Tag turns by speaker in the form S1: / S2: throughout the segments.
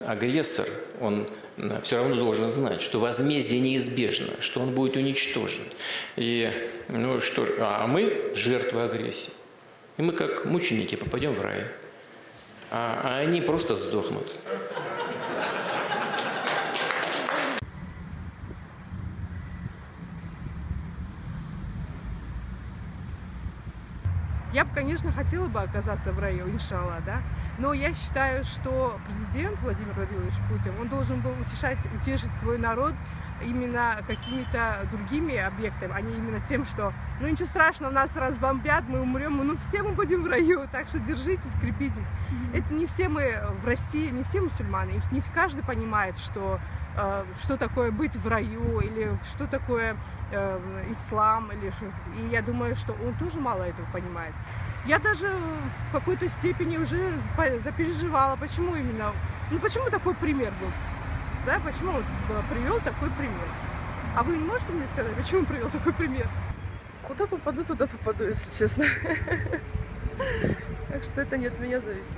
S1: Агрессор, он все равно должен знать, что возмездие неизбежно, что он будет уничтожен. И, ну что ж, а мы жертвы агрессии. И мы, как мученики, попадем в рай. А они просто сдохнут.
S2: Я бы, конечно, хотела бы оказаться в раю, иншалла, да, но я считаю, что президент Владимир Владимирович Путин, он должен был утешить свой народ именно какими-то другими объектами, а не именно тем, что, ну ничего страшного, нас разбомбят, мы умрем, ну все мы будем в раю, так что держитесь, крепитесь. Это не все мы в России, не все мусульмане, не каждый понимает, что такое быть в раю, или что такое ислам, и я думаю, что он тоже мало этого понимает. Я даже в какой-то степени уже запереживала, почему именно, ну почему такой пример был, да, почему он привел такой пример. А вы не можете мне сказать, почему он привел такой пример?
S3: Куда попаду, туда попаду, если честно. Так что это не от меня зависит,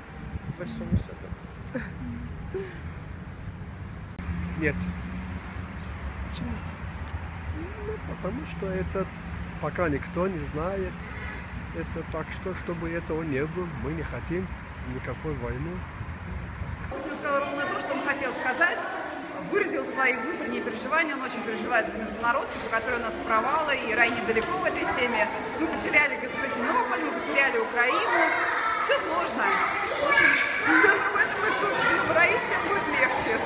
S3: по большому счету.
S4: Нет. Почему? Ну, потому что это пока никто не знает. Это так что, чтобы этого не было, мы не хотим никакой войны.
S5: Путин сказал ровно то, что он хотел сказать, выразил свои внутренние переживания, он очень переживает за международку, по которой у нас провалы, и рай недалеко в этой теме. Мы потеряли Константинополь, мы потеряли Украину, все сложно. В общем, в этом и суть, в раю всем будет легче.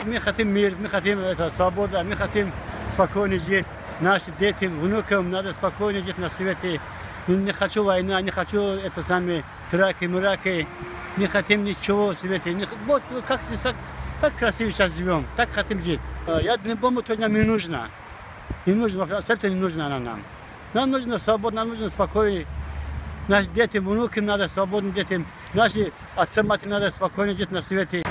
S6: Мы хотим мир, мы хотим свободу, мы хотим спокойно жить. Наши дети, внукам надо спокойно жить на свете. Не хочу войны, не хочу это самые драки, мраки. Не хотим ничего в свете. Вот как красиво сейчас живем, так хотим жить. Я не помню, что нам не нужно. Не нужно, абсолютно не нужно она нам. Нам нужно свобода, нам нужно спокойно. Наши дети, внукам надо свободным детям. Наши отцы, матери надо спокойно жить на свете.